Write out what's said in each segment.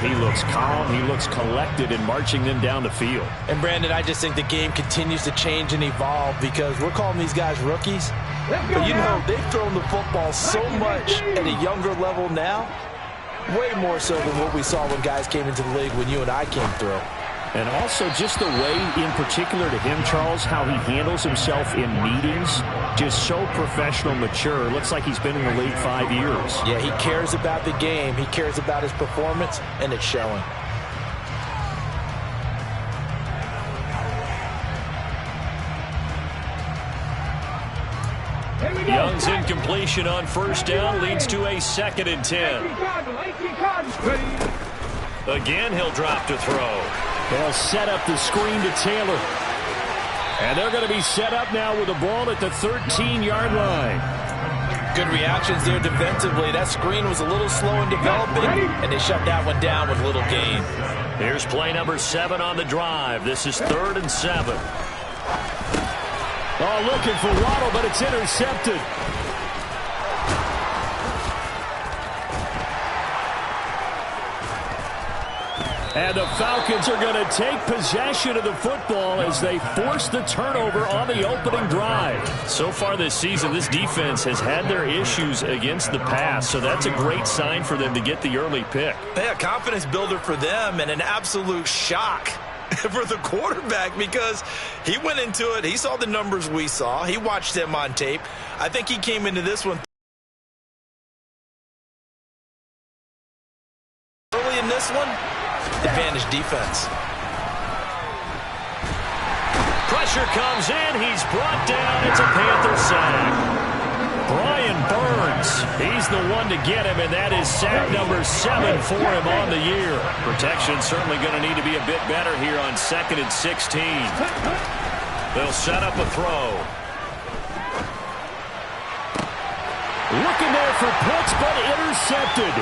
He looks calm. He looks collected in marching them down the field. And, Brandon, I just think the game continues to change and evolve because we're calling these guys rookies. But, you know, they've thrown the football so much at a younger level now, way more so than what we saw when guys came into the league when you and I came through. And also just the way, in particular to him, Charles, how he handles himself in meetings, just so professional, mature. Looks like he's been in the league 5 years. Yeah, he cares about the game. He cares about his performance, and it's showing. Young's incompletion on first down leads to a 2nd and 10. Again, he'll drop to throw. They'll set up the screen to Taylor. And they're going to be set up now with the ball at the 13-yard line. Good reactions there defensively. That screen was a little slow in developing, and they shut that one down with little gain. Here's play number 7 on the drive. This is 3rd and 7. Oh, looking for Waddle, but it's intercepted. And the Falcons are going to take possession of the football as they force the turnover on the opening drive. So far this season, this defense has had their issues against the pass, so that's a great sign for them to get the early pick. Yeah, confidence builder for them and an absolute shock for the quarterback because he went into it. He saw the numbers we saw. He watched them on tape. I think he came into this one early in this one. Advantage defense. Pressure comes in. He's brought down. It's a Panther sack. Brian Burns, he's the one to get him, and that is sack number 7 for him on the year. Protection certainly going to need to be a bit better here on 2nd and 16. They'll set up a throw. Looking there for Pitts, but intercepted.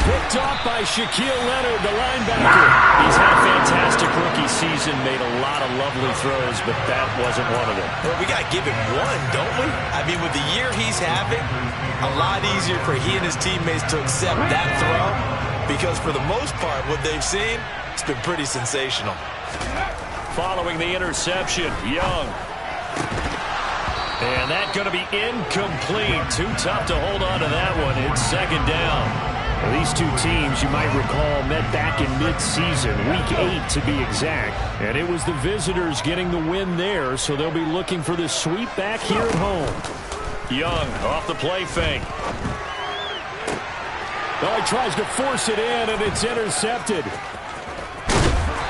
Picked off by Shaquille Leonard, the linebacker. He's had a fantastic rookie season, made a lot of lovely throws, but that wasn't one of them. Well, we got to give him one, don't we? I mean, with the year he's having, a lot easier for he and his teammates to accept that throw because for the most part, what they've seen, it's been pretty sensational. Following the interception, Young. And that's going to be incomplete. Too tough to hold on to that one. It's 2nd down. Well, these two teams, you might recall, met back in mid-season, Week 8 to be exact. And it was the visitors getting the win there, so they'll be looking for the sweep back here at home. Young off the play fake. Oh, he tries to force it in, and it's intercepted.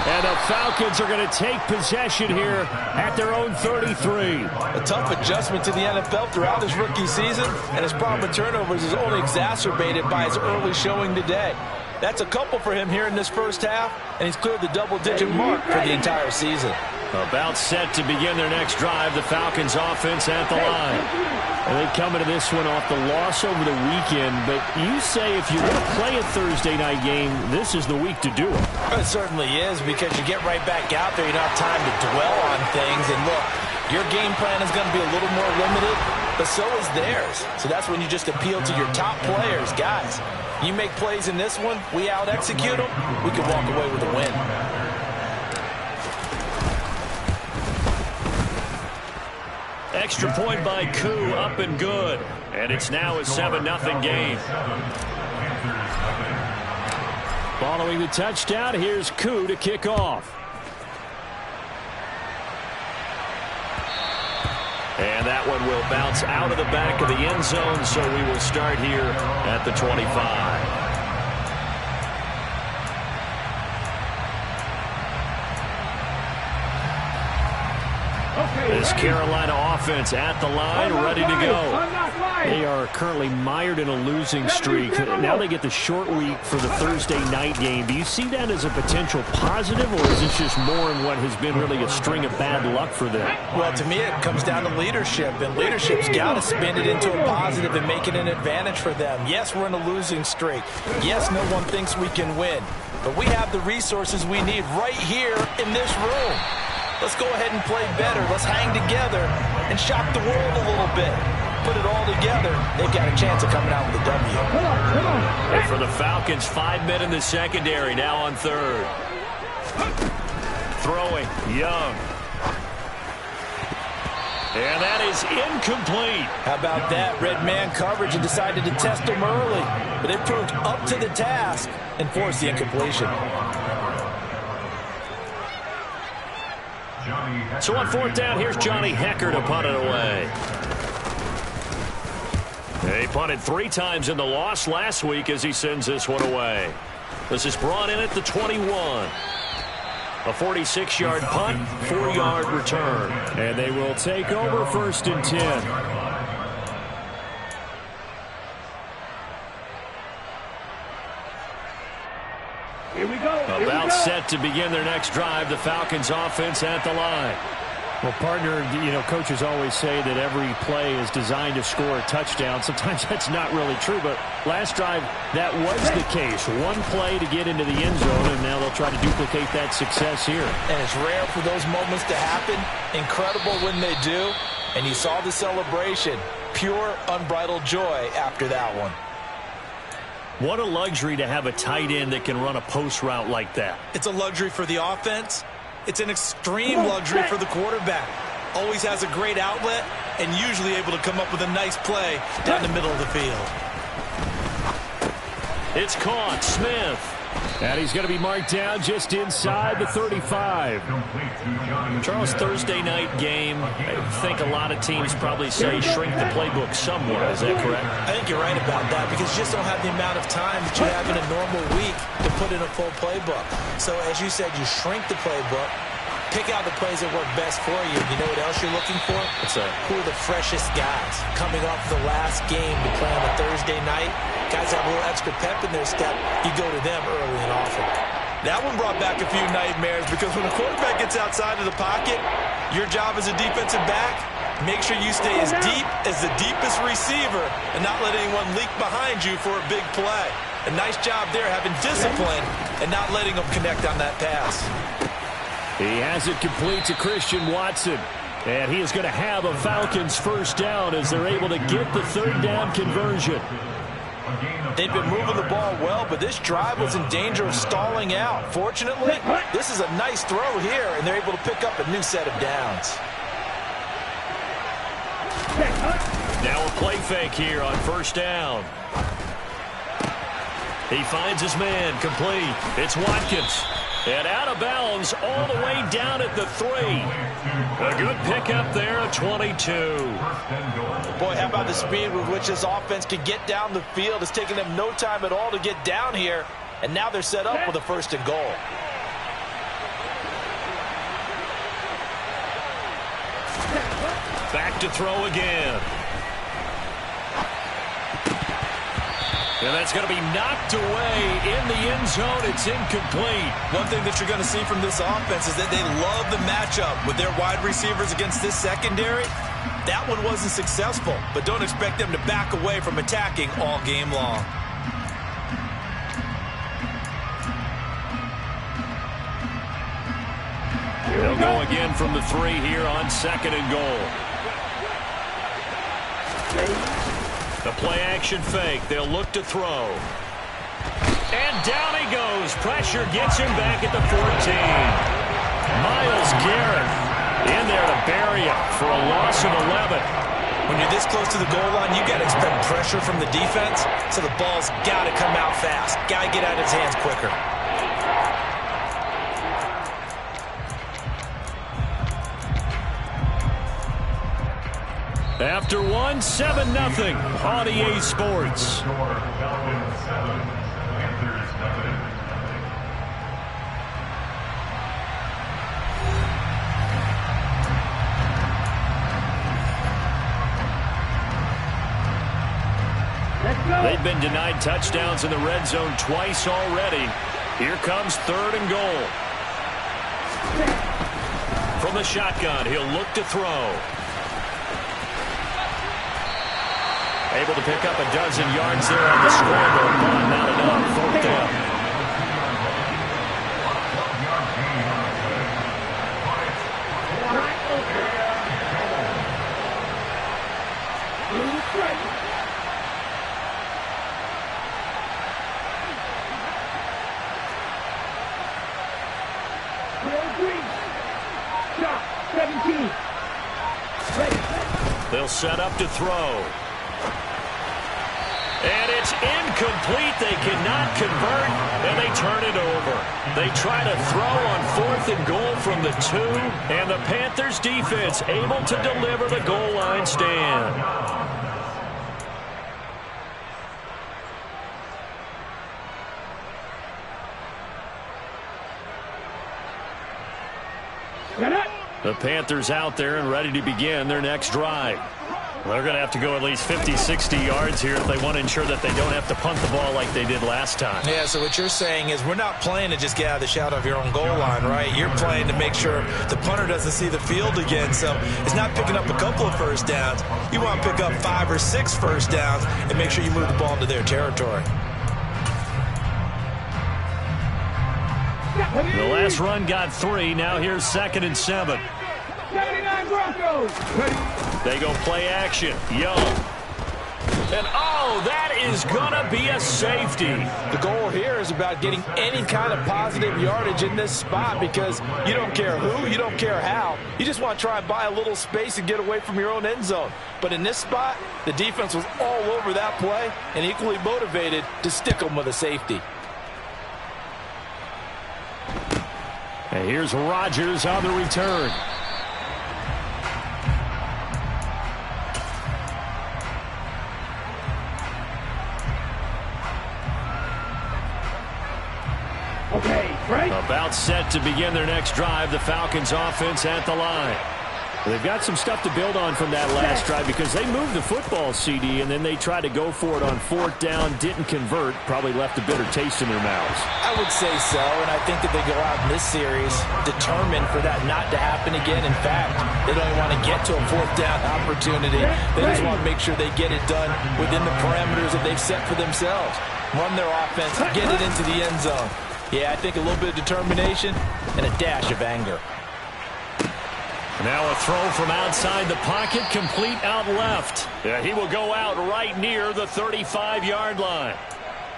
And the Falcons are going to take possession here at their own 33. A tough adjustment to the NFL throughout his rookie season, and his problem with turnovers is only exacerbated by his early showing today. That's a couple for him here in this first half, and he's cleared the double-digit mark for the entire season. About set to begin their next drive, the Falcons offense at the line. And they come into this one off the loss over the weekend, but you say if you're going to play a Thursday night game, this is the week to do it. It certainly is because you get right back out there. You don't have time to dwell on things. And look, your game plan is going to be a little more limited, but so is theirs. So that's when you just appeal to your top players. Guys, you make plays in this one, we out-execute them, we can walk away with a win. Extra point by Koo, up and good. And it's now a 7-0 game. Following the touchdown, here's Koo to kick off. And that one will bounce out of the back of the end zone, so we will start here at the 25. This Carolina offense at the line, ready to go. They are currently mired in a losing streak. Now they get the short week for the Thursday night game. Do you see that as a potential positive, or is this just more in what has been really a string of bad luck for them? Well, to me, it comes down to leadership, and leadership's got to spin it into a positive and make it an advantage for them. Yes, we're in a losing streak. Yes, no one thinks we can win, but we have the resources we need right here in this room. Let's go ahead and play better. Let's hang together and shock the world a little bit. put it all together, they've got a chance of coming out with a W. And for the Falcons, 5 men in the secondary, now on third. Throwing, Young. And that is incomplete. How about that? Red man coverage and decided to test him early. But they proved up to the task and forced the incompletion. So on fourth down, here's Johnny Hekker to punt it away. He punted 3 times in the loss last week as he sends this one away. This is brought in at the 21. A 46-yard punt, 4-yard return. And they will take over 1st and 10. Here we go. About set to begin their next drive, the Falcons offense at the line. Well, partner, coaches always say that every play is designed to score a touchdown. Sometimes that's not really true, but last drive, that was the case. One play to get into the end zone, and now they'll try to duplicate that success here. And it's rare for those moments to happen. Incredible when they do. And you saw the celebration. Pure, unbridled joy after that one. What a luxury to have a tight end that can run a post route like that. It's a luxury for the offense. It's an extreme luxury for the quarterback. Always has a great outlet and usually able to come up with a nice play down the middle of the field. It's caught. Smith. And he's going to be marked down just inside the 35. Charles, Thursday night game. I think a lot of teams probably say shrink the playbook somewhat. Is that correct? I think you're right about that because you just don't have the amount of time that you have in a normal week to put in a full playbook. So as you said, you shrink the playbook, pick out the plays that work best for you. You know what else you're looking for? Who are the freshest guys coming off the last game to play on a Thursday night? Guys have a little extra pep in their step. You go to them early and often. That one brought back a few nightmares because when a quarterback gets outside of the pocket, your job as a defensive back, make sure you stay as deep as the deepest receiver and not let anyone leak behind you for a big play. A nice job there having discipline and not letting them connect on that pass. He has it complete to Christian Watson. And he is going to have a Falcons first down as they're able to get the 3rd down conversion. They've been moving the ball well, but this drive was in danger of stalling out. Fortunately, this is a nice throw here, and they're able to pick up a new set of downs. Now a play fake here on 1st down. He finds his man, complete. It's Watkins. And out of bounds all the way down at the 3. A good pickup there at 22. Boy, how about the speed with which this offense can get down the field? It's taken them no time at all to get down here. And now they're set up with a 1st and goal. Back to throw again. And that's going to be knocked away in the end zone. It's incomplete. One thing that you're going to see from this offense is that they love the matchup with their wide receivers against this secondary. That one wasn't successful, but don't expect them to back away from attacking all game long. They'll go again from the 3 here on 2nd and goal. The play-action fake. They'll look to throw. And down he goes. Pressure gets him back at the 14. Myles Garrett in there to bury him for a loss of 11. When you're this close to the goal line, you got to expect pressure from the defense, so the ball's got to come out fast. Got to get out of his hands quicker. After one, 7-0 on EA Sports. They've been denied touchdowns in the red zone twice already. Here comes 3rd and goal. From the shotgun, he'll look to throw. Able to pick up a dozen yards there on the scramble, but not enough. 4th down. 17. Ready. They'll set up to throw. And it's incomplete. They cannot convert, and they turn it over. They try to throw on 4th and goal from the 2, and the Panthers defense able to deliver the goal line stand. The Panthers out there and ready to begin their next drive. They're going to have to go at least 50, 60 yards here if they want to ensure that they don't have to punt the ball like they did last time. Yeah, so what you're saying is we're not playing to just get out of the shadow of your own goal line, right? You're playing to make sure the punter doesn't see the field again. So it's not picking up a couple of first downs. You want to pick up 5 or 6 first downs and make sure you move the ball into their territory. The last run got 3. Now here's 2nd and 7. 79 Broncos. They go play action. Young. And, oh, that is going to be a safety. The goal here is about getting any kind of positive yardage in this spot because you don't care who, you don't care how. You just want to try and buy a little space and get away from your own end zone. But in this spot, the defense was all over that play and equally motivated to stick them with a safety. And here's Rodgers on the return. Okay, right. About set to begin their next drive. The Falcons offense at the line. They've got some stuff to build on from that last drive because they moved the football, CD, and then they tried to go for it on 4th down, didn't convert, probably left a bitter taste in their mouths. I would say so, and I think that they go out in this series determined for that not to happen again. In fact, they don't even want to get to a 4th down opportunity. They just want to make sure they get it done within the parameters that they've set for themselves. Run their offense, get it into the end zone. Yeah, I think a little bit of determination and a dash of anger. Now a throw from outside the pocket, complete out left. Yeah, he will go out right near the 35-yard line.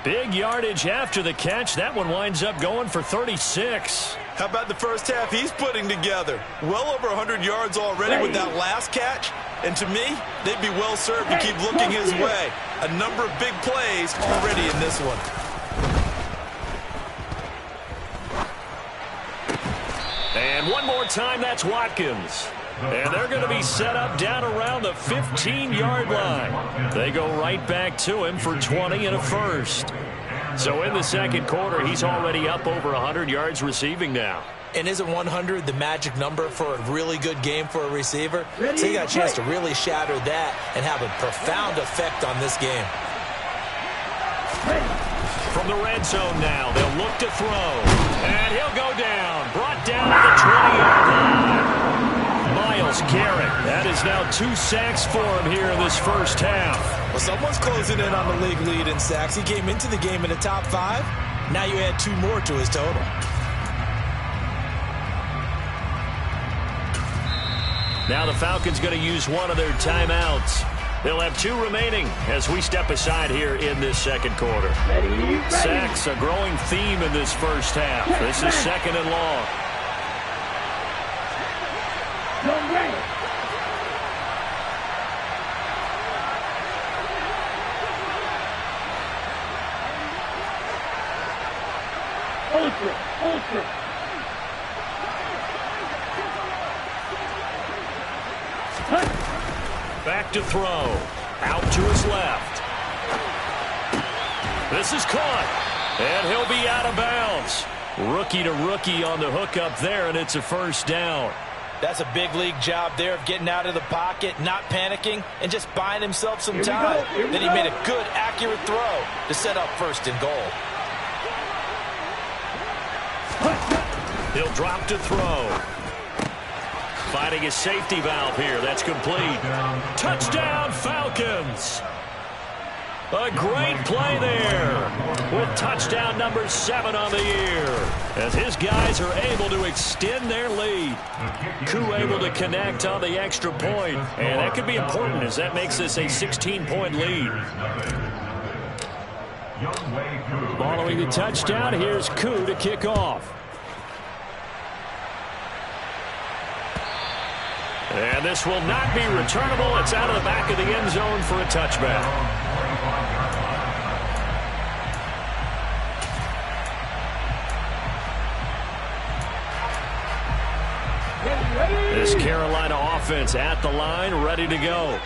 Big yardage after the catch. That one winds up going for 36. How about the first half he's putting together? Well over 100 yards already with that last catch. And to me, they'd be well served to keep looking his way. A number of big plays already in this one. And one more time, that's Watkins. And they're going to be set up down around the 15-yard line. They go right back to him for 20 and a first. So in the second quarter, he's already up over 100 yards receiving now. And isn't 100 the magic number for a really good game for a receiver? So you got a chance to really shatter that and have a profound effect on this game. From the red zone now, they'll look to throw. And he'll go down. Brought down to the 20-yard line. Myles Garrett. That is now 2 sacks for him here in this first half. Well, someone's closing in on the league lead in sacks. He came into the game in the top 5. Now you add 2 more to his total. Now the Falcons going to use one of their timeouts. They'll have 2 remaining as we step aside here in this second quarter. Sacks, a growing theme in this first half. This is 2nd and long. Ultra. Back to throw. Out to his left. This is caught. And he'll be out of bounds. Rookie to rookie on the hookup there, and it's a first down. That's a big league job there of getting out of the pocket, not panicking, and just buying himself some time. Then he made a good, accurate throw to set up 1st and goal. He'll drop to throw. Finding his safety valve here. That's complete. Touchdown, Falcons. A great play there with touchdown number 7 on the year as his guys are able to extend their lead. Koo able to connect on the extra point, and that could be important as that makes this a 16-point lead. Following the touchdown, here's Koo to kick off. And this will not be returnable. It's out of the back of the end zone for a touchback. This Carolina offense at the line, ready to go.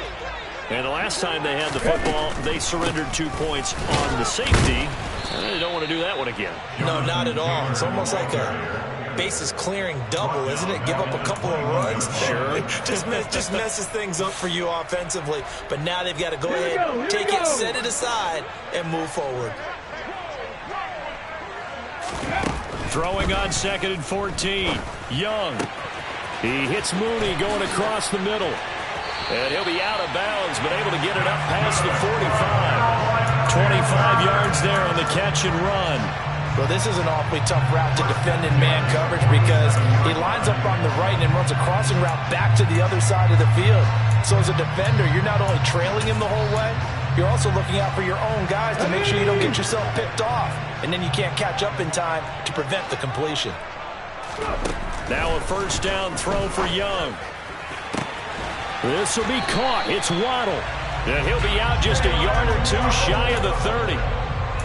And the last time they had the football, they surrendered 2 points on the safety. And they don't want to do that one again. No, not at all. It's almost like a bases clearing double, isn't it? Give up a couple of runs. Sure. just messes things up for you offensively. But now they've got to go ahead, take it, set it aside, and move forward. Throwing on 2nd and 14. Young. He hits Mooney going across the middle. And he'll be out of bounds, but able to get it up past the 45. 25 yards there on the catch and run. Well, this is an awfully tough route to defend in man coverage because he lines up on the right and runs a crossing route back to the other side of the field. So as a defender, you're not only trailing him the whole way, you're also looking out for your own guys to make sure you don't get yourself picked off. And then you can't catch up in time to prevent the completion. Now a first down throw for Young. This will be caught. It's Waddle. And he'll be out just a yard or two shy of the 30.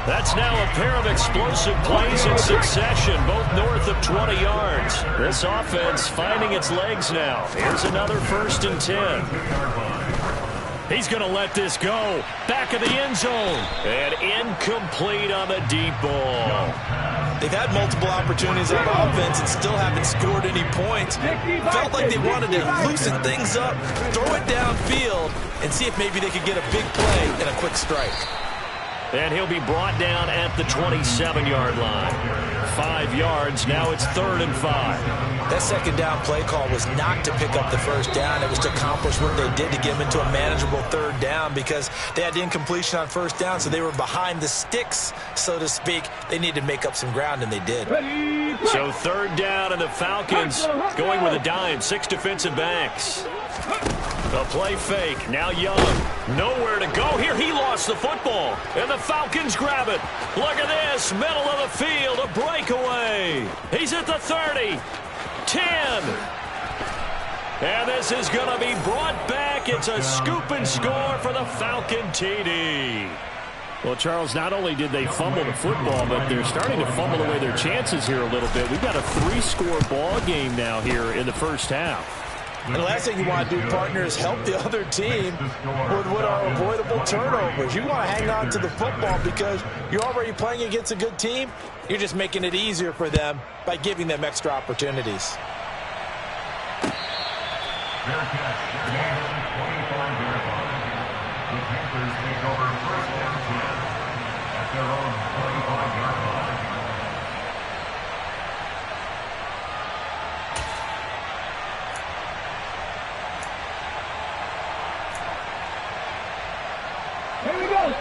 That's now a pair of explosive plays in succession, both north of 20 yards. This offense finding its legs now. Here's another 1st and 10. He's going to let this go. Back of the end zone. And incomplete on the deep ball. They've had multiple opportunities on offense and still haven't scored any points. Felt like they wanted to loosen things up, throw it downfield, and see if maybe they could get a big play and a quick strike. And he'll be brought down at the 27-yard line. 5 yards. Now it's 3rd and 5. That second down play call was not to pick up the first down. It was to accomplish what they did to get them into a manageable 3rd down because they had incompletion on 1st down, so they were behind the sticks, so to speak. They needed to make up some ground, and they did. So 3rd down, and the Falcons going with a dime. 6 defensive backs. The play fake. Now Young. Nowhere to go here. He lost the football. And the Falcons grab it. Look at this. Middle of the field. A breakaway. He's at the 30. 10. And this is going to be brought back. It's a scoop and score for the Falcon TD. Well, Charles, not only did they fumble the football, but they're starting to fumble away their chances here a little bit. We've got a 3-score ball game now here in the first half. And the last thing you want to do, partner, is help the other team with what are avoidable turnovers. You want to hang on to the football because you're already playing against a good team. You're just making it easier for them by giving them extra opportunities.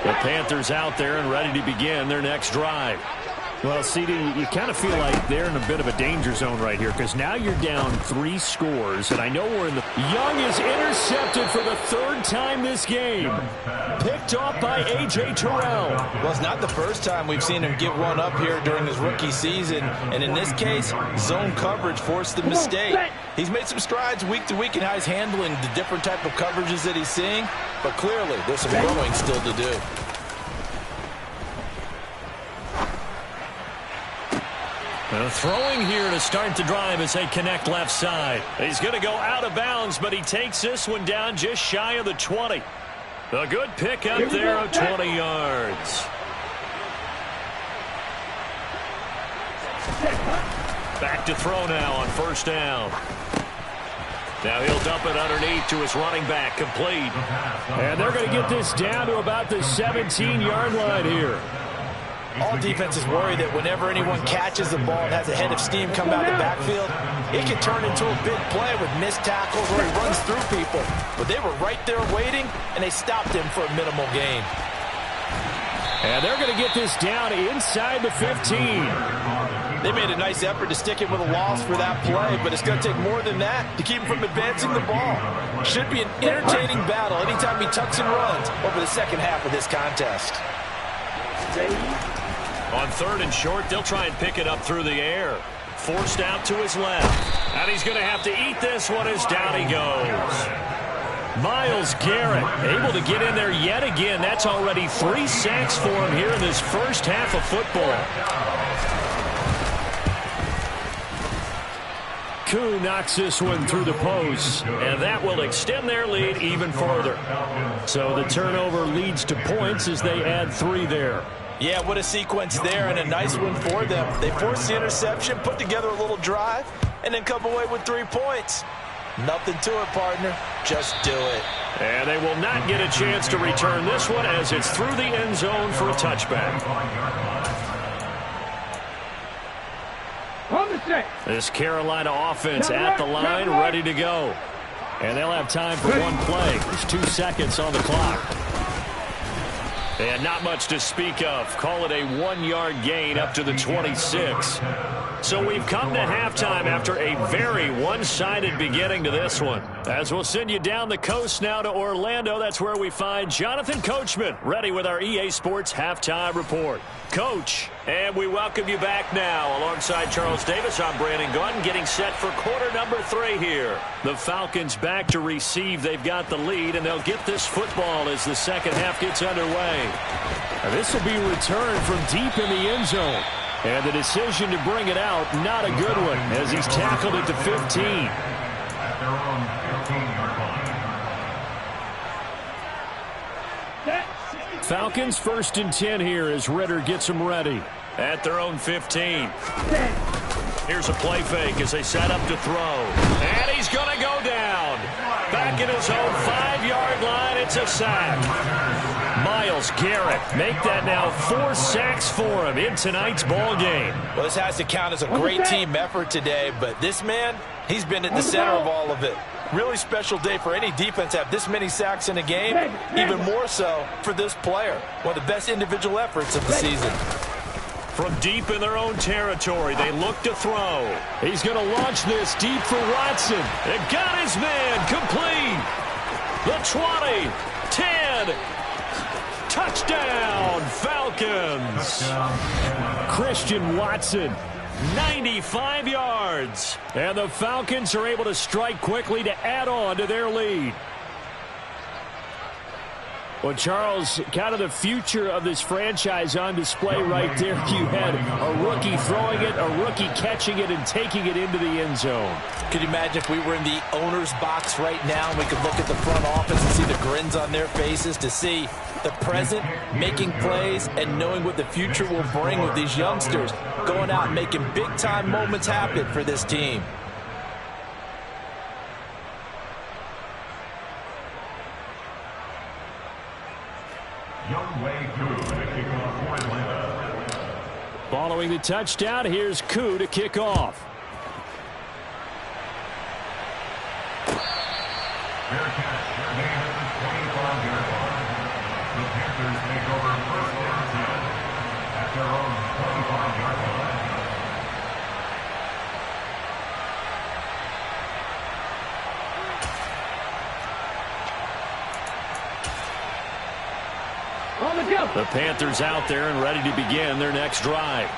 The Panthers out there and ready to begin their next drive. Well, CD, you kind of feel like they're in a bit of a danger zone right here because now you're down 3 scores, and I know we're in the... Young is intercepted for the 3rd time this game. Picked off by A.J. Terrell. Well, it's not the first time we've seen him give one up here during his rookie season, and in this case, zone coverage forced the mistake. He's made some strides week to week in how he's handling the different type of coverages that he's seeing, but clearly there's some growing still to do. Throwing here to start the drive as they connect left side. He's going to go out of bounds, but he takes this one down just shy of the 20. A good pick up there of 20 yards. Back to throw now on 1st down. Now he'll dump it underneath to his running back, complete. And they're going to get this down to about the 17-yard line here. All defenses worry that whenever anyone catches the ball and has a head of steam come out the backfield, it can turn into a big play with missed tackles where he runs through people. But they were right there waiting, and they stopped him for a minimal gain. And they're going to get this down inside the 15. They made a nice effort to stick him with a loss for that play, but it's going to take more than that to keep him from advancing the ball. Should be an entertaining battle anytime he tucks and runs over the second half of this contest. On 3rd and short, they'll try and pick it up through the air. Forced out to his left. And he's going to have to eat this one as down he goes. Myles Garrett able to get in there yet again. That's already 3 sacks for him here in this first half of football. Koo knocks this one through the post, and that will extend their lead even further. So the turnover leads to points as they add 3 there. Yeah, what a sequence there, and a nice one for them. They forced the interception, put together a little drive, and then come away with 3 points. Nothing to it, partner. Just do it. And they will not get a chance to return this one as it's through the end zone for a touchback. On the set. This Carolina offense at the line, ready to go. And they'll have time for one play. There's 2 seconds on the clock. And not much to speak of. Call it a 1-yard gain up to the 26. So we've come to halftime after a very one-sided beginning to this one. As we'll send you down the coast now to Orlando, that's where we find Jonathan Coachman, ready with our EA Sports Halftime Report. Coach, and we welcome you back now. Alongside Charles Davis, I'm Brandon Gaudin, getting set for quarter number 3 here. The Falcons back to receive. They've got the lead, and they'll get this football as the second half gets underway. Now, this will be returned from deep in the end zone. And the decision to bring it out, not a good one, as he's tackled at the 15. Falcons 1st and 10 here as Ritter gets them ready at their own 15. Here's a play fake as they set up to throw. And he's going to go down. Back in his own 5-yard line, it's a sack. Myles Garrett make that now 4 sacks for him in tonight's ball game. Well, this has to count as a great team effort today, but this man, he's been at the center of all of it. Really special day for any defense to have this many sacks in a game, even more so for this player. One of the best individual efforts of the season. From deep in their own territory, they look to throw. He's going to launch this deep for Watson. It got his man complete. The 20, 10, touchdown, Falcons. Christian Watson, 95 yards. And the Falcons are able to strike quickly to add on to their lead. Well, Charles, kind of the future of this franchise on display right there. You had a rookie throwing it, a rookie catching it, and taking it into the end zone. Could you imagine if we were in the owner's box right now and we could look at the front office and see the grins on their faces, to see the present making plays and knowing what the future will bring with these youngsters going out and making big-time moments happen for this team. Following the touchdown, here's Koo to kick off. Fair catch. Their gain at the 25-yard line. The Panthers take over 1st and 10 at their own 25-yard line. The Panthers out there and ready to begin their next drive.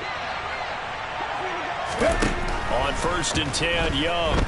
On 1st and 10, Young.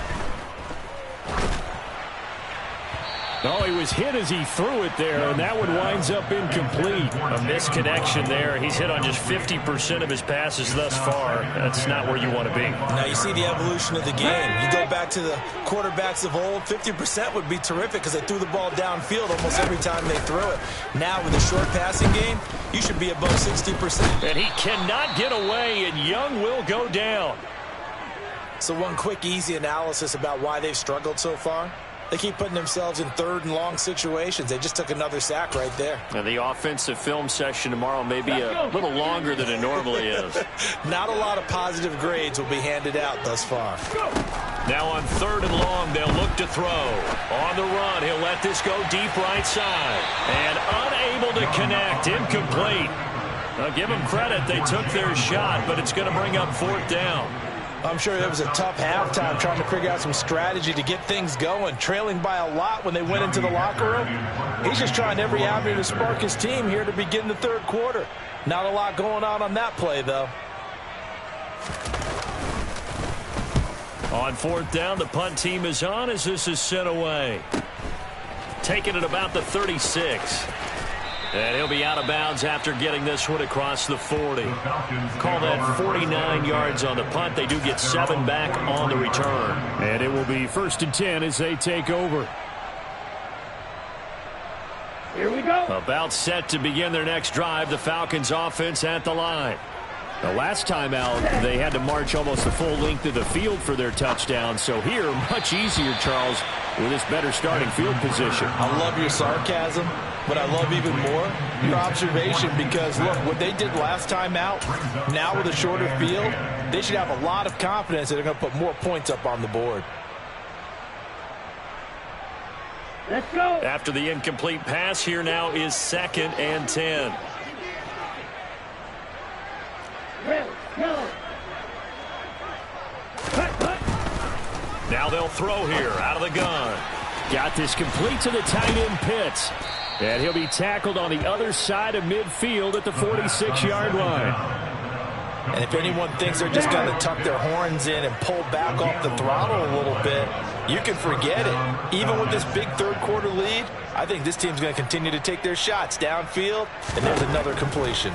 Oh, he was hit as he threw it there, and that one winds up incomplete. A misconnection there. He's hit on just 50% of his passes thus far. That's not where you want to be. Now, you see the evolution of the game. You go back to the quarterbacks of old, 50% would be terrific because they threw the ball downfield almost every time they threw it. Now, with a short passing game, you should be above 60%. And he cannot get away, and Young will go down. So one quick, easy analysis about why they've struggled so far. They keep putting themselves in 3rd and long situations. They just took another sack right there. And the offensive film session tomorrow may be a little longer than it normally is. Not a lot of positive grades will be handed out thus far. Now on 3rd and long, they'll look to throw. On the run, he'll let this go deep right side. And unable to connect, incomplete. Now give them credit, they took their shot, but it's going to bring up 4th down. I'm sure it was a tough halftime trying to figure out some strategy to get things going, trailing by a lot when they went into the locker room. He's just trying every avenue to spark his team here to begin the 3rd quarter. Not a lot going on that play, though. On fourth down, the punt team is on as this is sent away. Taking it about the 36. And he'll be out of bounds after getting this one across the 40. Call that 49 yards on the punt. They do get 7 back on the return. And it will be 1st and 10 as they take over. Here we go. About set to begin their next drive. The Falcons offense at the line. The last time out, they had to march almost the full length of the field for their touchdown. So here, much easier, Charles, with this better starting field position. I love your sarcasm, but I love even more your observation because, look, what they did last time out, now with a shorter field, they should have a lot of confidence that they're going to put more points up on the board. Let's go. After the incomplete pass, here now is 2nd and 10. Now they'll throw here out of the gun. Got this complete to the tight end Pitts. And he'll be tackled on the other side of midfield at the 46-yard line. And if anyone thinks they're just going to tuck their horns in and pull back off the throttle a little bit, you can forget it. Even with this big third-quarter lead, I think this team's going to continue to take their shots downfield, and there's another completion.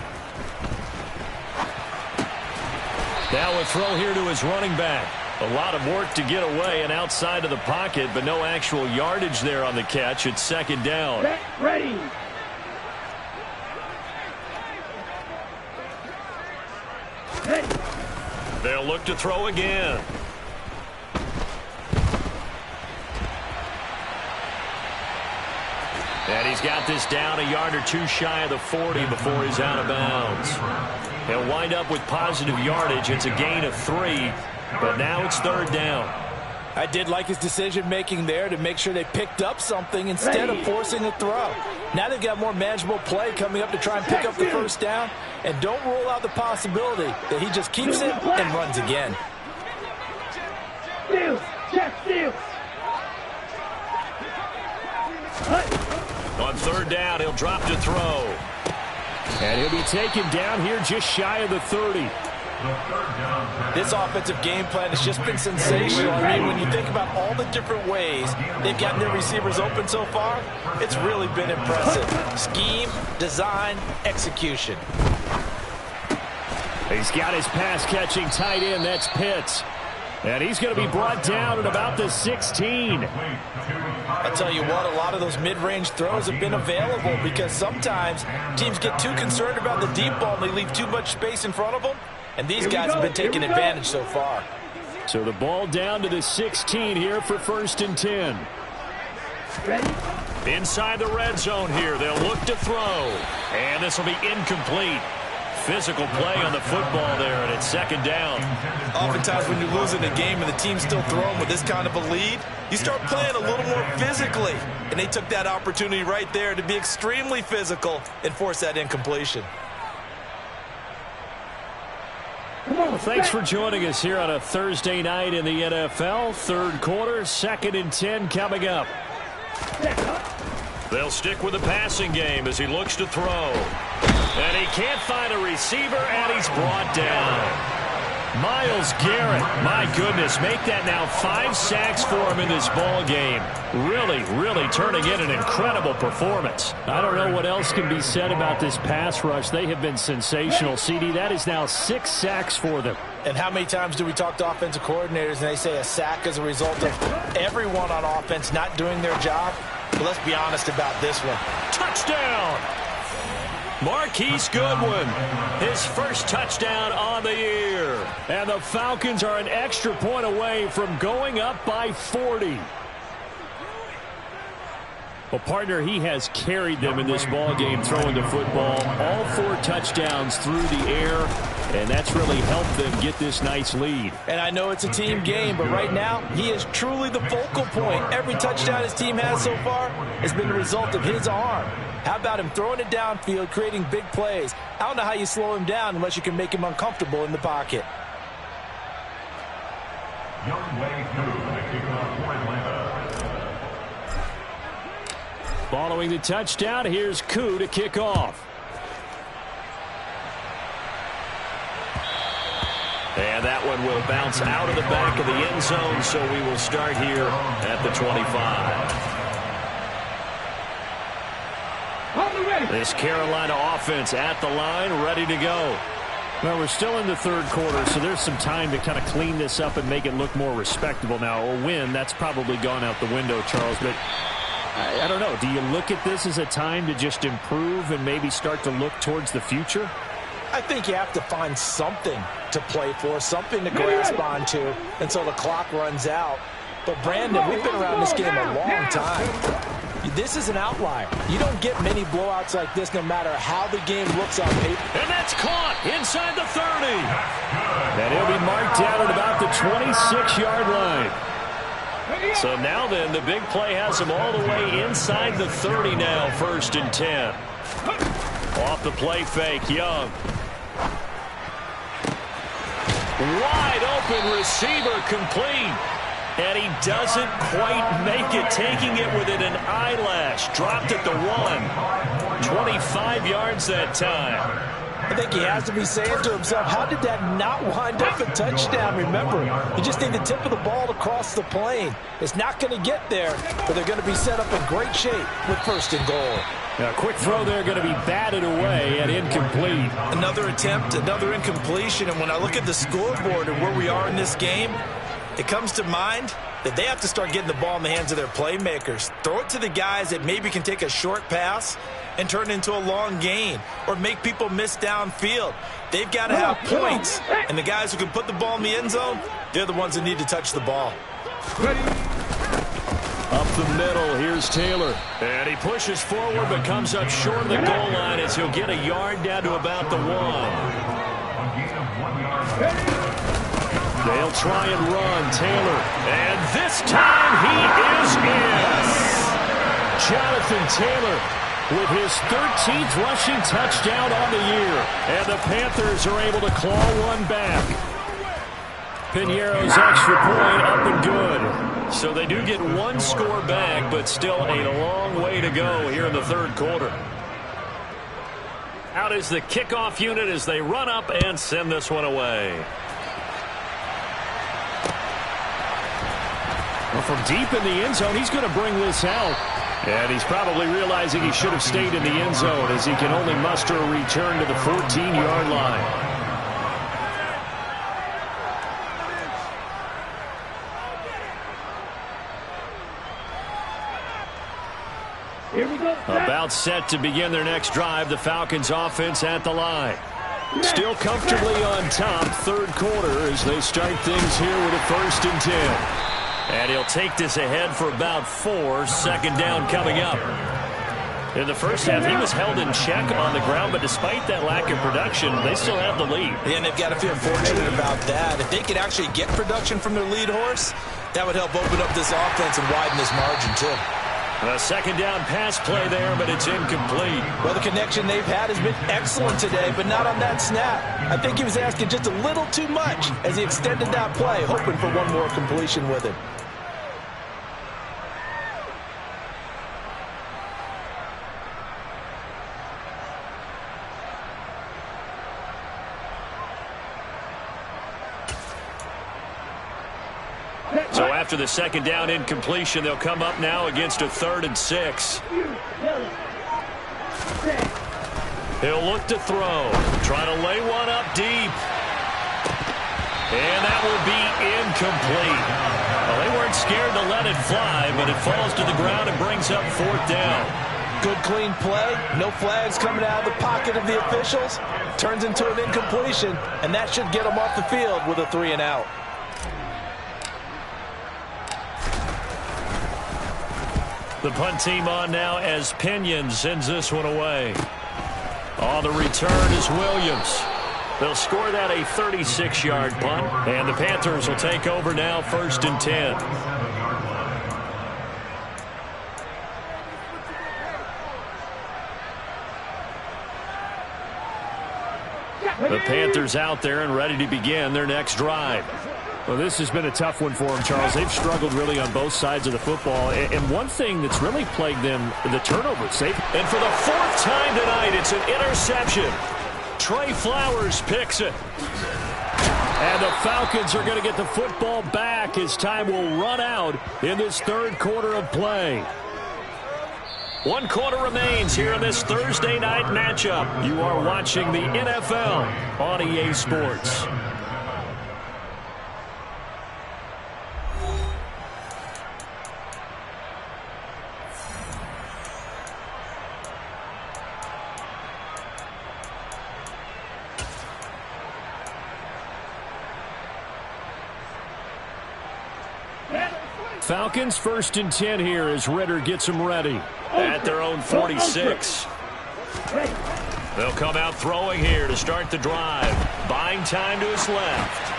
Now a throw here to his running back. A lot of work to get away and outside of the pocket, but no actual yardage there on the catch. It's 2nd down. Get ready. They'll look to throw again. And he's got this down a yard or two shy of the 40 before he's out of bounds. He'll wind up with positive yardage. It's a gain of 3, but now it's 3rd down. I did like his decision-making there to make sure they picked up something instead of forcing a throw. Now they've got more manageable play coming up to try and pick up the 1st down, and don't rule out the possibility that he just keeps it and runs again. Steal. Check steal. On 3rd down, he'll drop to throw. And he'll be taken down here just shy of the 30. This offensive game plan has just been sensational. I mean, when you think about all the different ways they've gotten their receivers open so far, it's really been impressive. Scheme, design, execution. He's got his pass-catching tight end. That's Pitts. And he's going to be brought down at about the 16. I'll tell you what, a lot of those mid-range throws have been available because sometimes teams get too concerned about the deep ball and they leave too much space in front of them. And these guys have been taking advantage so far. So the ball down to the 16 here for 1st and 10. Ready. Inside the red zone here. They'll look to throw. And this will be incomplete. Physical play on the football there, and it's 2nd down. Oftentimes when you're losing a game and the team's still throwing with this kind of a lead, you start playing a little more physically. And they took that opportunity right there to be extremely physical and force that incompletion. Well, thanks for joining us here on a Thursday night in the NFL. 3rd quarter, 2nd and 10 coming up. They'll stick with the passing game as he looks to throw. And he can't find a receiver, and he's brought down. Myles Garrett, my goodness, make that now 5 sacks for him in this ball game. Really turning in an incredible performance. I don't know what else can be said about this pass rush. They have been sensational, CD. That is now 6 sacks for them. And how many times do we talk to offensive coordinators and they say a sack as a result of everyone on offense not doing their job? But let's be honest about this one. Touchdown! Marquise Goodwin, his first touchdown on the year. And the Falcons are an extra point away from going up by 40. Well, partner, he has carried them in this ball game throwing the football. All 4 touchdowns through the air, and that's really helped them get this nice lead. And I know it's a team game, but right now, he is truly the focal point. Every touchdown his team has so far has been the result of his arm. How about him throwing it downfield, creating big plays? I don't know how you slow him down unless you can make him uncomfortable in the pocket. Following the touchdown, here's Koo to kick off. And that one will bounce out of the back of the end zone, so we will start here at the 25. This Carolina offense at the line, ready to go. Well, we're still in the third quarter, so there's some time to kind of clean this up and make it look more respectable. Now, a win, that's probably gone out the window, Charles, but I don't know. Do you look at this as a time to just improve and maybe start to look towards the future? I think you have to find something to play for, something to grasp onto until the clock runs out. But, Brandon, we've been around this game a long time. This is an outlier. You don't get many blowouts like this no matter how the game looks on paper. And that's caught inside the 30. And he'll be marked down at about the 26-yard line. So now then, the big play has him all the way inside the 30 now, 1st and 10. Off the play fake, Young. Wide open receiver complete. And he doesn't quite make it, taking it within an eyelash. Dropped at the 1. 25 yards that time. I think he has to be saying to himself, how did that not wind up a touchdown? Remember, you just need the tip of the ball to cross the plane. It's not going to get there, but they're going to be set up in great shape with 1st and goal. Now, a quick throw there, going to be batted away and incomplete. Another attempt, another incompletion. And when I look at the scoreboard and where we are in this game, it comes to mind that they have to start getting the ball in the hands of their playmakers. Throw it to the guys that maybe can take a short pass and turn it into a long gain or make people miss downfield. They've got to have points, and the guys who can put the ball in the end zone, they're the ones that need to touch the ball. Up the middle, here's Taylor. And he pushes forward but comes up short of the goal line as he'll get a yard down to about the 1. They'll try and run, Taylor. And this time he is in. Jonathan Taylor with his 13th rushing touchdown on the year. And the Panthers are able to claw one back. Piñeiro's extra point up and good. So they do get one score back, but still a long way to go here in the third quarter. Out is the kickoff unit as they run up and send this one away. Well, from deep in the end zone, he's going to bring this out. And he's probably realizing he should have stayed in the end zone as he can only muster a return to the 14-yard line. Here we go. About set to begin their next drive, the Falcons offense at the line. Still comfortably on top, third quarter as they start things here with a 1st and 10. And he'll take this ahead for about 4, 2nd down coming up. In the first half, he was held in check on the ground, but despite that lack of production, they still have the lead. And they've got to feel fortunate about that. If they could actually get production from their lead horse, that would help open up this offense and widen this margin too. A 2nd down pass play there, but it's incomplete. Well, the connection they've had has been excellent today, but not on that snap. I think he was asking just a little too much as he extended that play, hoping for one more completion with it. So after the 2nd down incompletion, they'll come up now against a 3rd and 6. He'll look to throw. Trying to lay one up deep. And that will be incomplete. Well, they weren't scared to let it fly, but it falls to the ground and brings up 4th down. Good clean play. No flags coming out of the pocket of the officials. Turns into an incompletion, and that should get them off the field with a 3 and out. The punt team on now as Pinion sends this one away. On the return is Williams. They'll score that a 36-yard punt, and the Panthers will take over now 1st and 10. The Panthers out there and ready to begin their next drive. Well, this has been a tough one for them, Charles. They've struggled really on both sides of the football. And one thing that's really plagued them, the turnovers. And for the 4th time tonight, it's an interception. Trey Flowers picks it. And the Falcons are going to get the football back as time will run out in this third quarter of play. 1 quarter remains here in this Thursday night matchup. You are watching the NFL on EA Sports. Falcons 1st and 10 here as Ritter gets them ready at their own 46. They'll come out throwing here to start the drive. Buying time to his left.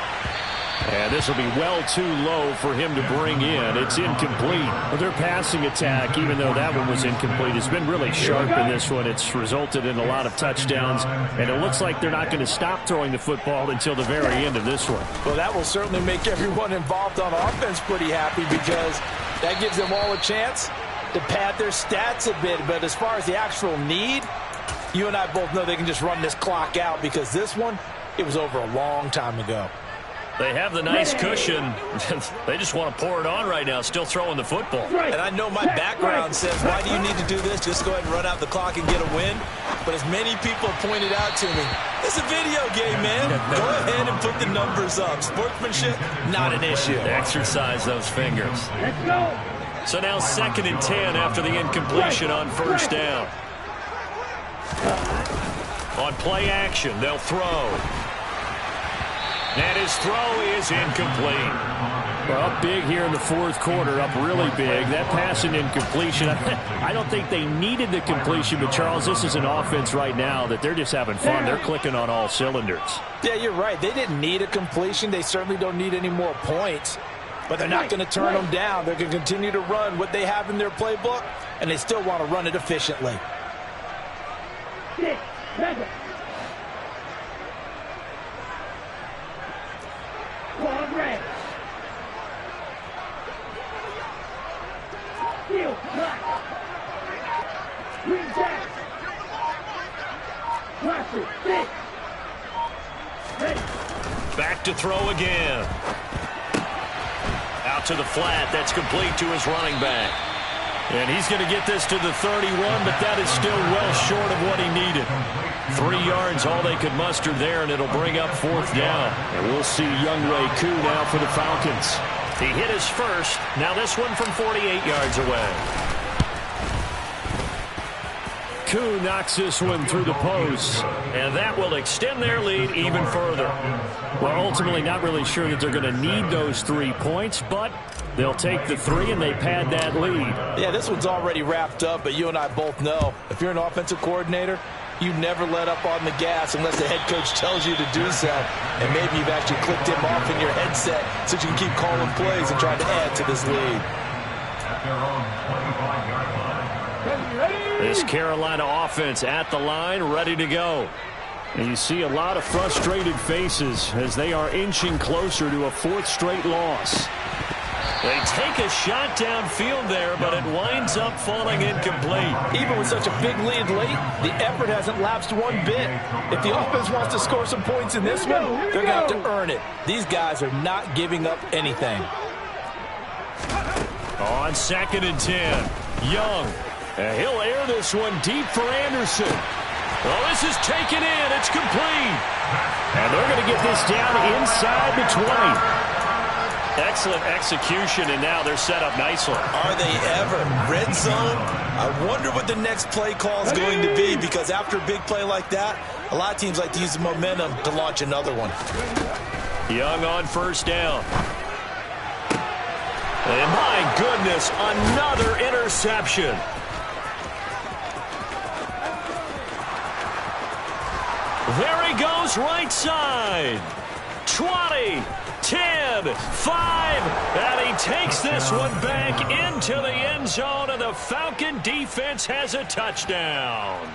And this will be well too low for him to bring in. It's incomplete. But their passing attack, even though that one was incomplete, has been really sharp in this one. It's resulted in a lot of touchdowns. And it looks like they're not going to stop throwing the football until the very end of this one. Well, that will certainly make everyone involved on offense pretty happy because that gives them all a chance to pad their stats a bit. But as far as the actual need, you and I both know they can just run this clock out because this one, it was over a long time ago. They have the nice cushion. They just want to pour it on right now, still throwing the football. And I know my background says, why do you need to do this? Just go ahead and run out the clock and get a win. But as many people pointed out to me, it's a video game, man. Go ahead and put the numbers up. Sportsmanship, not an issue. Exercise those fingers. Let's go. So now 2nd and 10 after the incompletion on 1st down. On play action, they'll throw. And his throw is incomplete. Well, up big here in the 4th quarter, up really big. That pass and incompletion, I don't think they needed the completion, but Charles, this is an offense right now that they're just having fun. They're clicking on all cylinders. Yeah, you're right. They didn't need a completion. They certainly don't need any more points. But they're not going to turn them down. They're going to continue to run what they have in their playbook, and they still want to run it efficiently. 6, 7. One red. Steel black. Green jack. Classic 6. Ready. Back to throw again. Out to the flat. That's complete to his running back. And he's going to get this to the 31, but that is still well short of what he needed. 3 yards, all they could muster there, and it'll bring up 4th down. And we'll see Younghoe Koo now for the Falcons. He hit his first. Now this one from 48 yards away. Koo knocks this one through the post, and that will extend their lead even further. Well, ultimately not really sure that they're going to need those 3 points, but they'll take the 3 and they pad that lead. Yeah, this one's already wrapped up, but you and I both know if you're an offensive coordinator, you never let up on the gas unless the head coach tells you to do so. And maybe you've actually clicked him off in your headset so you can keep calling plays and trying to add to this lead. At their own 25-yard line. This Carolina offense at the line, ready to go. And you see a lot of frustrated faces as they are inching closer to a 4th straight loss. They take a shot downfield there, but it winds up falling incomplete. Even with such a big lead late, the effort hasn't lapsed one bit. If the offense wants to score some points in this one, they're going to have to earn it. These guys are not giving up anything. On 2nd and 10, Young. And he'll air this one deep for Anderson. Well, this is taken in. It's complete. And they're going to get this down inside the 20. Excellent execution, and now they're set up nicely. Are they ever? Red zone? I wonder what the next play call is going to be, because after a big play like that, a lot of teams like to use the momentum to launch another one. Young on 1st down. And my goodness, another interception. There he goes, right side. 20, 10, 5, and he takes this one back into the end zone, and the Falcon defense has a touchdown.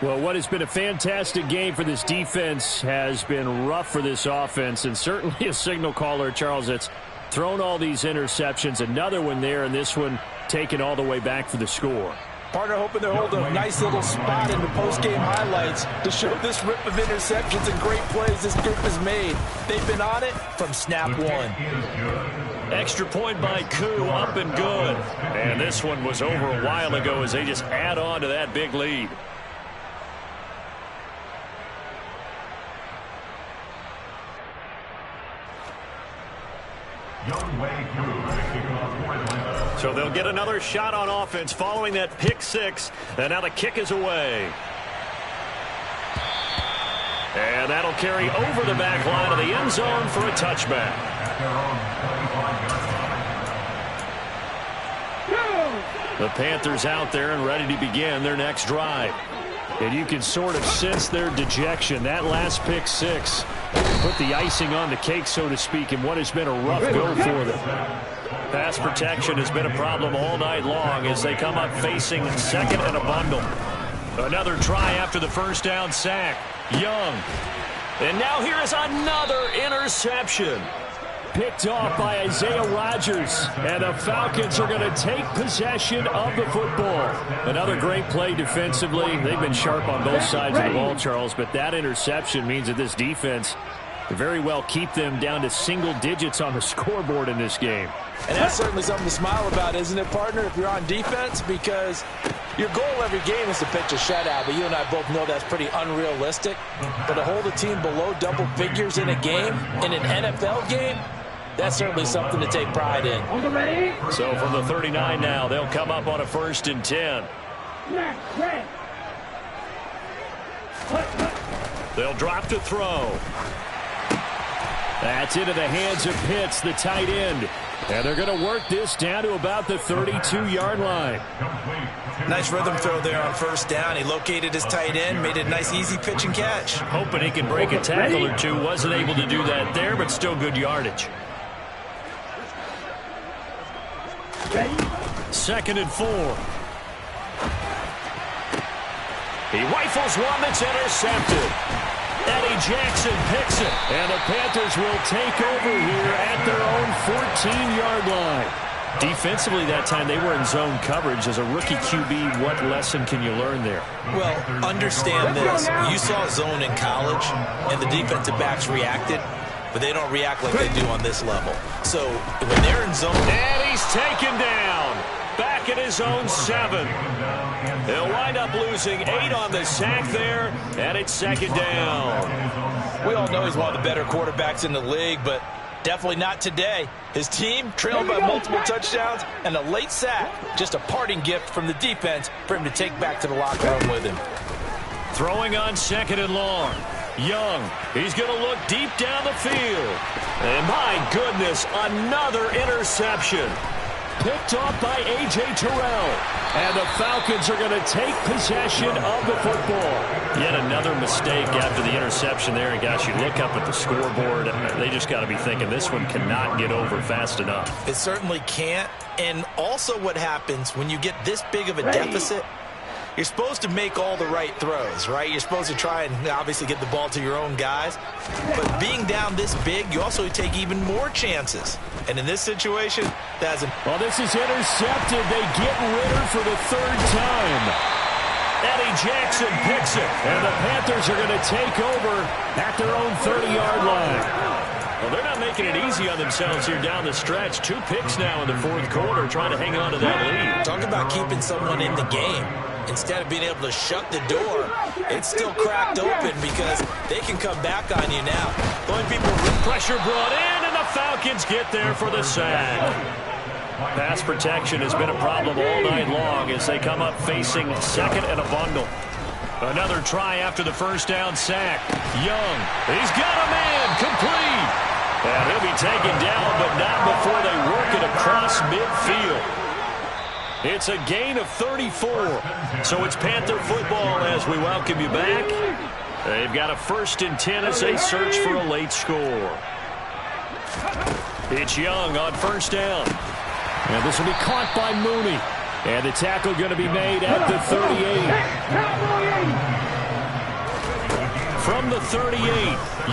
Well, what has been a fantastic game for this defense has been rough for this offense, and certainly a signal caller, Charles, that's thrown all these interceptions. Another one there, and this one taken all the way back for the score. Partner hoping they'll hold a nice little spot in the post-game highlights to show this rip of interceptions and great plays this group has made. They've been on it from snap one. Extra point by Koo, up and good. And this one was over a while ago as they just add on to that big lead. So they'll get another shot on offense following that pick six. And now the kick is away. And that'll carry over the back line of the end zone for a touchback. The Panthers out there and ready to begin their next drive. And you can sort of sense their dejection. That last pick six put the icing on the cake, so to speak, in what has been a rough go for them. Pass protection has been a problem all night long as they come up facing second and a bundle. Another try after the first down sack. Young. And now here is another interception. Picked off by Isaiah Rodgers. And the Falcons are going to take possession of the football. Another great play defensively. They've been sharp on both sides of the ball, Charles, but that interception means that this defense could very well keep them down to single digits on the scoreboard in this game. And that's certainly something to smile about, isn't it, partner, if you're on defense? Because your goal every game is to pitch a shutout, but you and I both know that's pretty unrealistic. But to hold a team below double figures in a game, in an NFL game, that's certainly something to take pride in. So from the 39 now, they'll come up on a 1st and 10. They'll drop to throw. That's into the hands of Pitts, the tight end. And they're going to work this down to about the 32-yard line. Nice rhythm throw there on first down. He located his tight end, made a nice easy pitch and catch. Hoping he can break a tackle or two. Wasn't able to do that there, but still good yardage. 2nd and 4. He rifles one that's intercepted. Eddie Jackson picks it. And the Panthers will take over here at their own 14-yard line. Defensively that time, they were in zone coverage. As a rookie QB, what lesson can you learn there? Well, understand this. You saw zone in college, and the defensive backs reacted, but they don't react like they do on this level. So when they're in zone... And he's taken down. Back at his own 7. They'll wind up losing 8 on the sack there, and it's 2nd down. We all know he's one of the better quarterbacks in the league, but definitely not today. His team trailed by multiple touchdowns, and a late sack, just a parting gift from the defense for him to take back to the locker room with him. Throwing on 2nd and long. Young, he's going to look deep down the field. And my goodness, another interception. Picked off by A.J. Terrell. And the Falcons are going to take possession of the football. Yet another mistake after the interception there. And gosh, you look up at the scoreboard, they just got to be thinking this one cannot get over fast enough. It certainly can't. And also what happens when you get this big of a deficit, you're supposed to make all the right throws, right? You're supposed to try and obviously get the ball to your own guys. But being down this big, you also take even more chances. And in this situation, that hasn't... Well, this is intercepted. They get Ritter for the 3rd time. Eddie Jackson picks it. And the Panthers are going to take over at their own 30-yard line. Well, they're not making it easy on themselves here down the stretch. 2 picks now in the 4th quarter, trying to hang on to that lead. Talk about keeping someone in the game. Instead of being able to shut the door, it's still cracked open because they can come back on you now. Going people, pressure brought in, and the Falcons get there for the sack. Pass protection has been a problem all night long as they come up facing 2nd and a bundle. Another try after the first down sack. Young, he's got a man, complete. And he'll be taken down, but not before they work it across midfield. It's a gain of 34. So it's Panther football as we welcome you back. They've got a 1st and 10 as they search for a late score. It's Young on 1st down. And this will be caught by Mooney. And the tackle going to be made at the 38. From the 38,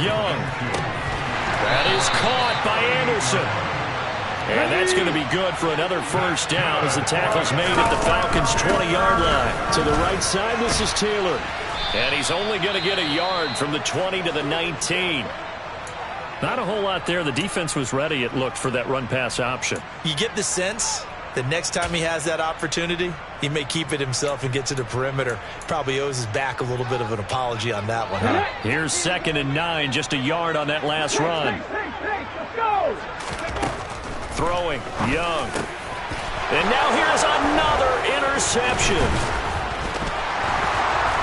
Young. That is caught by Anderson. And that's going to be good for another first down as the tackle's made at the Falcons' 20-yard line. To the right side, this is Taylor. And he's only going to get a yard from the 20 to the 19. Not a whole lot there. The defense was ready, it looked, for that run-pass option. You get the sense that next time he has that opportunity, he may keep it himself and get to the perimeter. Probably owes his back a little bit of an apology on that one, huh? Here's 2nd and 9, just a yard on that last run. Let's go! Throwing, Young. And now here's another interception.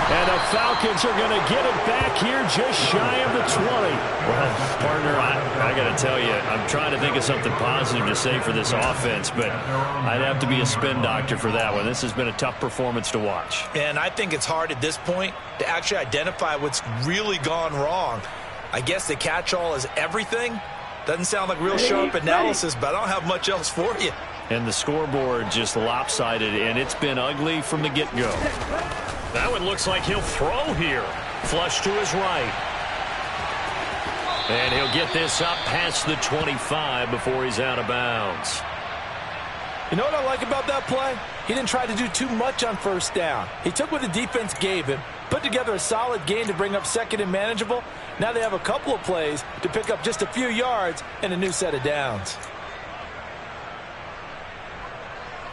And the Falcons are going to get it back here just shy of the 20. Well, partner, I got to tell you, I'm trying to think of something positive to say for this offense, but I'd have to be a spin doctor for that one. This has been a tough performance to watch. And I think it's hard at this point to actually identify what's really gone wrong. I guess the catch-all is everything. Doesn't sound like real sharp analysis, but I don't have much else for you. And the scoreboard just lopsided, and it's been ugly from the get-go. That one looks like he'll throw here. Flush to his right. And he'll get this up past the 25 before he's out of bounds. You know what I like about that play? He didn't try to do too much on first down. He took what the defense gave him, put together a solid gain to bring up 2nd and manageable. Now they have a couple of plays to pick up just a few yards and a new set of downs.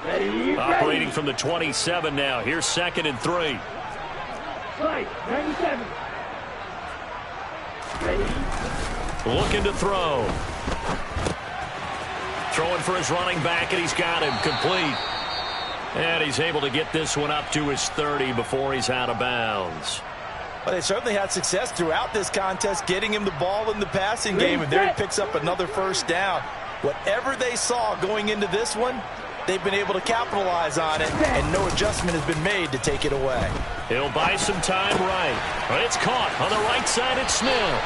Operating from the 27 now. Here's 2nd and 3. Slide, 97. Ready. Looking to throw. Throwing for his running back, and he's got him complete. And he's able to get this one up to his 30 before he's out of bounds. Well, they certainly had success throughout this contest getting him the ball in the passing game, and there he picks up another first down. Whatever they saw going into this one, they've been able to capitalize on it, and no adjustment has been made to take it away. He'll buy some time right. But it's caught on the right side at Smith.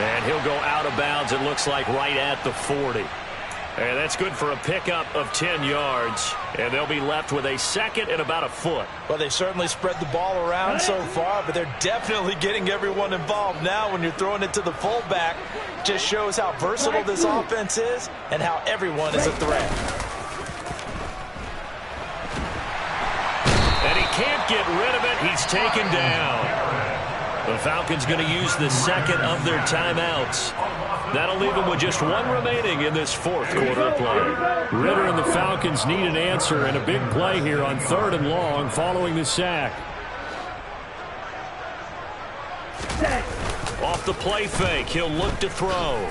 And he'll go out of bounds, it looks like, right at the 40. And that's good for a pickup of 10 yards. And they'll be left with a 2nd and about a foot. Well, they certainly spread the ball around so far, but they're definitely getting everyone involved now when you're throwing it to the fullback. Just shows how versatile this offense is and how everyone is a threat. And he can't get rid of it. He's taken down. The Falcons going to use the 2nd of their timeouts. That'll leave them with just one remaining in this 4th quarter of play. Ridder and the Falcons need an answer and a big play here on 3rd and long following the sack. Off the play fake, he'll look to throw.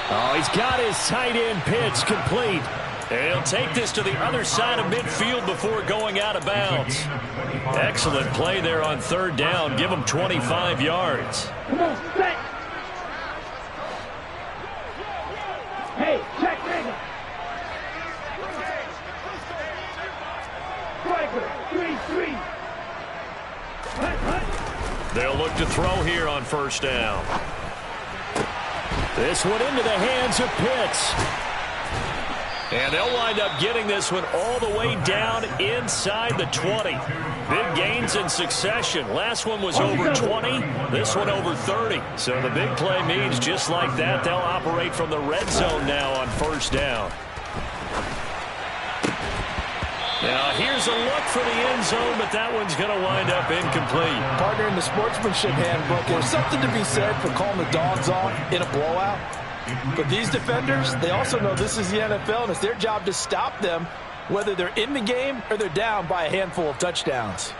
Oh, he's got his tight end pitch complete. And he'll take this to the other side of midfield before going out of bounds. Excellent play there on 3rd down. Give him 25 yards. Come on, set. Hey, check Rager. Striker, 3-3. They'll look to throw here on 1st down. This one into the hands of Pitts. And they'll wind up getting this one all the way down inside the 20. Big gains in succession. Last one was over 20. This one over 30. So the big play means just like that, they'll operate from the red zone now on 1st down. Now here's a look for the end zone, but that one's going to wind up incomplete. Partner, in the sportsmanship handbook, there's something to be said for calling the dogs off in a blowout. But these defenders, they also know this is the NFL, and it's their job to stop them, whether they're in the game or they're down by a handful of touchdowns.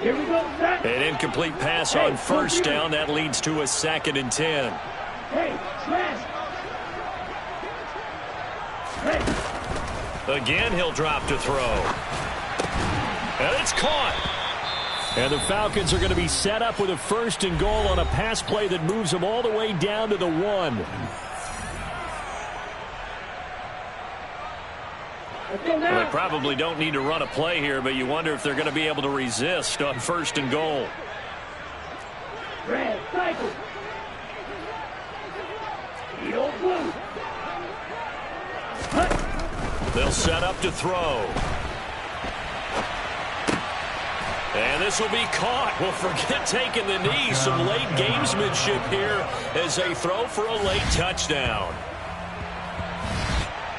Here we go, set. An incomplete pass on 1st down. That leads to a 2nd and 10. Hey, smash. Hey. Again, he'll drop to throw. And it's caught. And the Falcons are going to be set up with a 1st and goal on a pass play that moves them all the way down to the 1. Well, they probably don't need to run a play here, but you wonder if they're going to be able to resist on 1st and goal. Red, cycle. Yellow, blue. They'll set up to throw. And this will be caught. Well, forget taking the knee. Some late gamesmanship here as they throw for a late touchdown.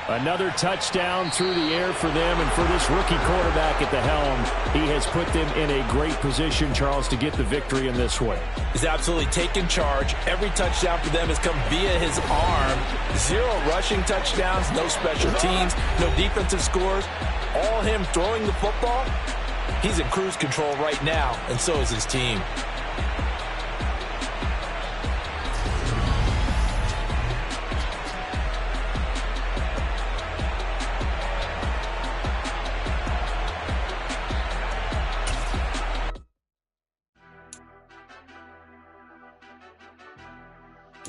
Another touchdown through the air for them, and for this rookie quarterback at the helm, he has put them in a great position, Charles, to get the victory in this one. He's absolutely taken charge. Every touchdown for them has come via his arm. 0 rushing touchdowns, no special teams, no defensive scores. All him throwing the football. He's in cruise control right now, and so is his team.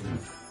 Yes.